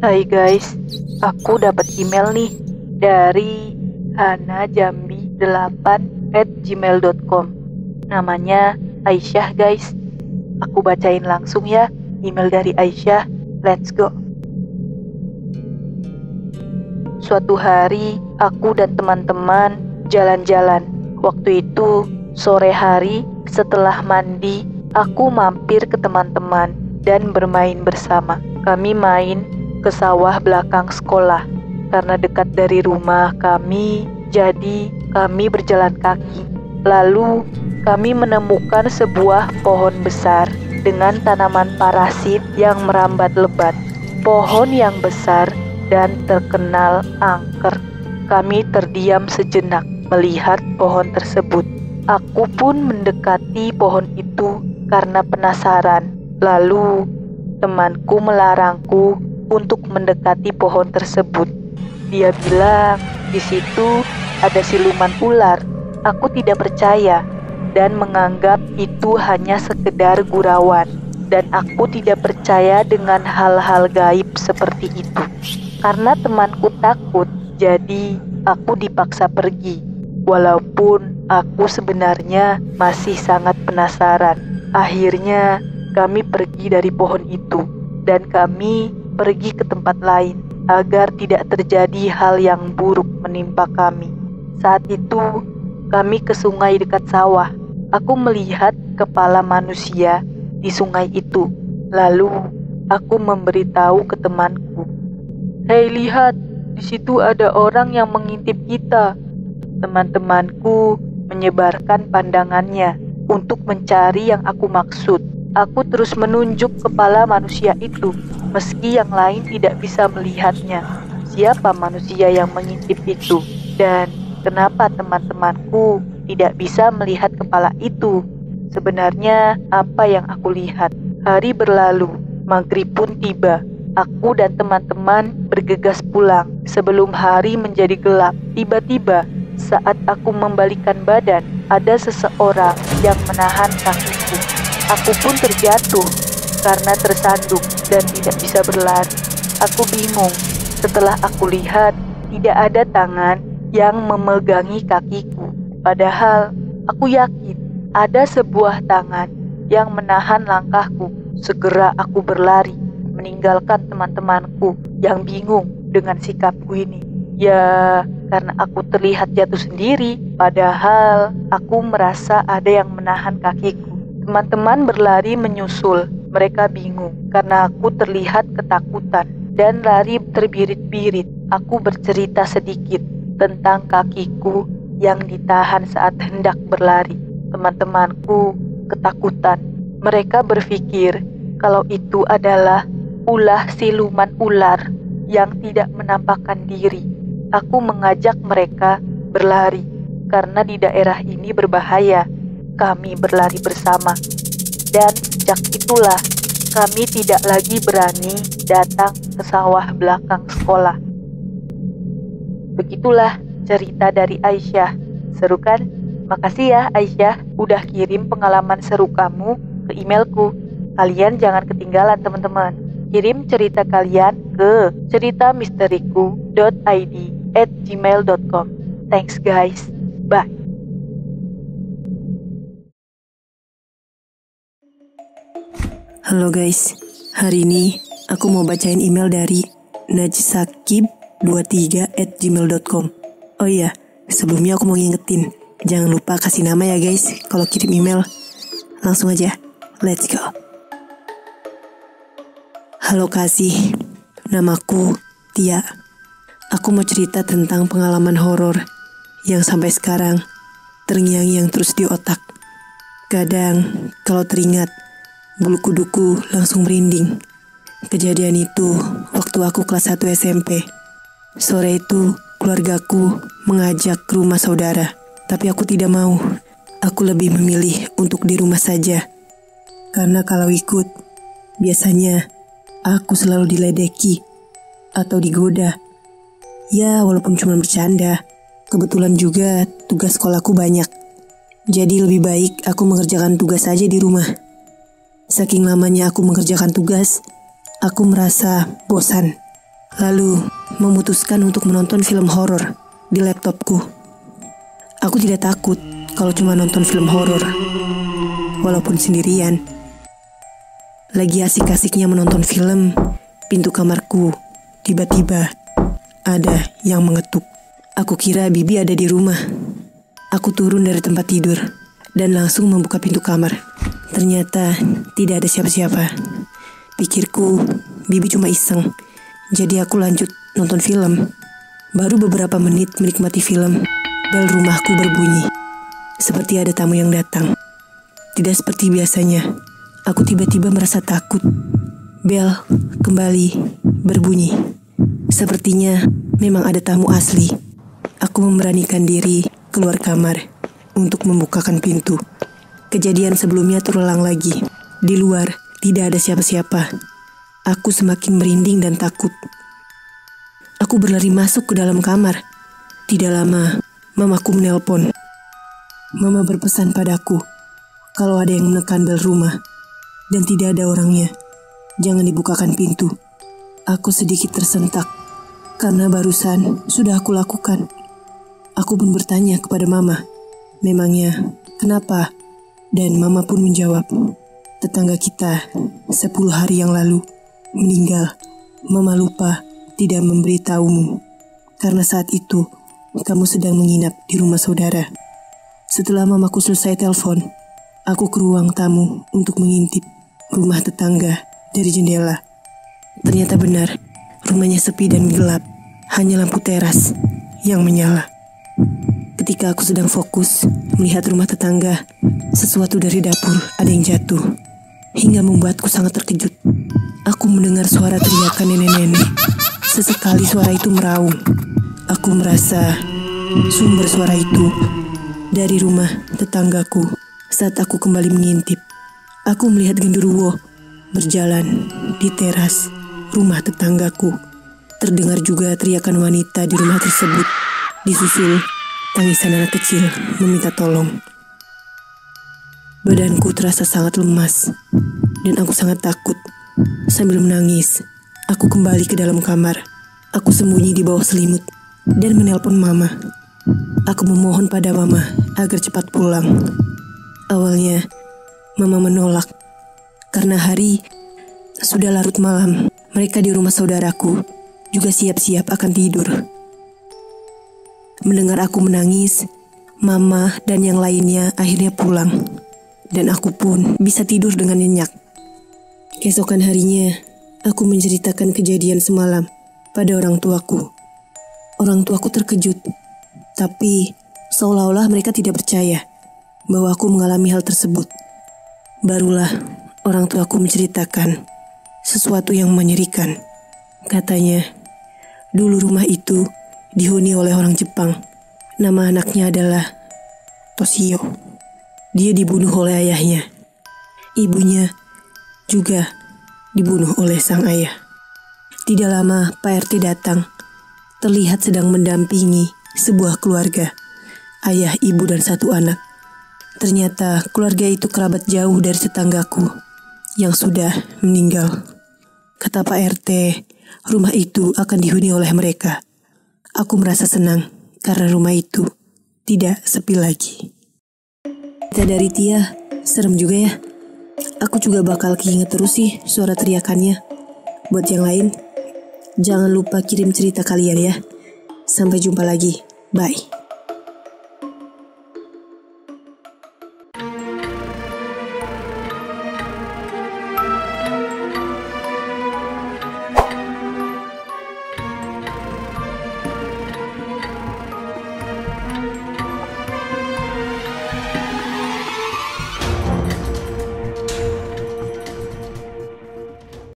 Hai guys, aku dapat email nih dari hanajambi8@gmail.com. Namanya Aisyah guys. Aku bacain langsung ya email dari Aisyah. Let's go. Suatu hari, aku dan teman-teman jalan-jalan. Waktu itu, sore hari, setelah mandi, aku mampir ke teman-teman dan bermain bersama. Kami main ke sawah belakang sekolah. Karena dekat dari rumah kami, jadi kami berjalan kaki. Lalu, kami menemukan sebuah pohon besar dengan tanaman parasit yang merambat lebat. Pohon yang besar dan terkenal angker. Kami terdiam sejenak melihat pohon tersebut. Aku pun mendekati pohon itu karena penasaran. Lalu, temanku melarangku untuk mendekati pohon tersebut. Dia bilang di situ ada siluman ular. Aku tidak percaya dan menganggap itu hanya sekedar gurauan. Dan aku tidak percaya dengan hal-hal gaib seperti itu. Karena temanku takut, jadi aku dipaksa pergi. Walaupun aku sebenarnya masih sangat penasaran. Akhirnya kami pergi dari pohon itu dan kami pergi ke tempat lain agar tidak terjadi hal yang buruk menimpa kami. Saat itu kami ke sungai dekat sawah. Aku melihat kepala manusia di sungai itu. Lalu aku memberitahu ke temanku, "Hei, lihat, di situ ada orang yang mengintip kita." Teman-temanku menyebarkan pandangannya untuk mencari yang aku maksud. Aku terus menunjuk kepala manusia itu, meski yang lain tidak bisa melihatnya. Siapa manusia yang mengintip itu? Dan kenapa teman-temanku tidak bisa melihat kepala itu? Sebenarnya apa yang aku lihat? Hari berlalu, maghrib pun tiba. Aku dan teman-teman bergegas pulang sebelum hari menjadi gelap. Tiba-tiba, saat aku membalikkan badan, ada seseorang yang menahan kakiku. Aku pun terjatuh karena tersandung dan tidak bisa berlari. Aku bingung. Setelah aku lihat, tidak ada tangan yang memegangi kakiku. Padahal aku yakin ada sebuah tangan yang menahan langkahku. Segera aku berlari, meninggalkan teman-temanku yang bingung dengan sikapku ini. Ya, karena aku terlihat jatuh sendiri, padahal aku merasa ada yang menahan kakiku. Teman-teman berlari menyusul. Mereka bingung karena aku terlihat ketakutan dan lari terbirit-birit. Aku bercerita sedikit tentang kakiku yang ditahan saat hendak berlari. Teman-temanku ketakutan. Mereka berpikir kalau itu adalah ulah siluman ular yang tidak menampakkan diri. Aku mengajak mereka berlari karena di daerah ini berbahaya. Kami berlari bersama, dan sejak itulah kami tidak lagi berani datang ke sawah belakang sekolah. Begitulah cerita dari Aisyah. Seru kan? Makasih ya Aisyah udah kirim pengalaman seru kamu ke emailku. Kalian jangan ketinggalan teman-teman. Kirim cerita kalian ke ceritamisteriku.id@gmail.com. Thanks guys. Bye. Halo guys, hari ini aku mau bacain email dari najsakib23@gmail.com. Oh iya, sebelumnya aku mau ngingetin, jangan lupa kasih nama ya guys kalau kirim email. Langsung aja, let's go. Halo kasih, namaku Tia. Aku mau cerita tentang pengalaman horor yang sampai sekarang terngiang-ngiang terus di otak. Kadang kalau teringat, bulu kuduku langsung merinding. Kejadian itu waktu aku kelas 1 SMP. Sore itu keluargaku mengajak ke rumah saudara. Tapi aku tidak mau. Aku lebih memilih untuk di rumah saja. Karena kalau ikut, biasanya aku selalu diledeki atau digoda. Ya walaupun cuma bercanda. Kebetulan juga tugas sekolahku banyak. Jadi lebih baik aku mengerjakan tugas saja di rumah. Saking lamanya aku mengerjakan tugas, aku merasa bosan. lalu memutuskan untuk menonton film horor di laptopku. Aku tidak takut kalau cuma nonton film horor, walaupun sendirian. Lagi asik-asiknya menonton film, pintu kamarku tiba-tiba ada yang mengetuk. Aku kira Bibi ada di rumah. Aku turun dari tempat tidur dan langsung membuka pintu kamar. Ternyata tidak ada siapa-siapa. Pikirku, Bibi cuma iseng. Jadi aku lanjut nonton film. Baru beberapa menit menikmati film, bel rumahku berbunyi. Seperti ada tamu yang datang. Tidak seperti biasanya. Aku tiba-tiba merasa takut. Bel kembali berbunyi. Sepertinya memang ada tamu asli. Aku memberanikan diri keluar kamar untuk membukakan pintu. Kejadian sebelumnya terulang lagi. Di luar tidak ada siapa-siapa. Aku semakin merinding dan takut. Aku berlari masuk ke dalam kamar. Tidak lama, mamaku menelpon. Mama berpesan padaku, kalau ada yang menekan bel rumah dan tidak ada orangnya, jangan dibukakan pintu. Aku sedikit tersentak karena barusan sudah aku lakukan. Aku pun bertanya kepada mama, memangnya kenapa? Dan mama pun menjawab, tetangga kita 10 hari yang lalu meninggal. Mama lupa tidak memberitahumu karena saat itu kamu sedang menginap di rumah saudara. Setelah mamaku selesai telepon, aku ke ruang tamu untuk mengintip rumah tetangga dari jendela. Ternyata benar, rumahnya sepi dan gelap, hanya lampu teras yang menyala. Ketika aku sedang fokus melihat rumah tetangga, sesuatu dari dapur ada yang jatuh, hingga membuatku sangat terkejut. Aku mendengar suara teriakan nenek-nenek. Sesekali suara itu meraung. Aku merasa sumber suara itu dari rumah tetanggaku. Saat aku kembali mengintip, aku melihat genderuwo berjalan di teras rumah tetanggaku. Terdengar juga teriakan wanita di rumah tersebut, disusul tangisan anak kecil meminta tolong. Badanku terasa sangat lemas dan aku sangat takut. Sambil menangis, aku kembali ke dalam kamar. Aku sembunyi di bawah selimut dan menelpon mama. Aku memohon pada mama agar cepat pulang. Awalnya, mama menolak karena hari sudah larut malam. Mereka di rumah saudaraku juga siap-siap akan tidur. Mendengar aku menangis, mama dan yang lainnya akhirnya pulang. Dan aku pun bisa tidur dengan nyenyak. Keesokan harinya, aku menceritakan kejadian semalam pada orang tuaku. Orang tuaku terkejut, tapi seolah-olah mereka tidak percaya bahwa aku mengalami hal tersebut. Barulah orang tuaku menceritakan sesuatu yang menyerikan. Katanya, dulu rumah itu dihuni oleh orang Jepang. Nama anaknya adalah Toshio. Dia dibunuh oleh ayahnya. Ibunya juga dibunuh oleh sang ayah. Tidak lama Pak RT datang. Terlihat sedang mendampingi sebuah keluarga, ayah, ibu, dan 1 anak. Ternyata keluarga itu kerabat jauh dari tetanggaku yang sudah meninggal. Kata Pak RT, rumah itu akan dihuni oleh mereka. Aku merasa senang karena rumah itu tidak sepi lagi. Cerita dari Tia serem juga ya. Aku juga bakal keinget terus sih suara teriakannya. Buat yang lain, jangan lupa kirim cerita kalian ya. Sampai jumpa lagi. Bye.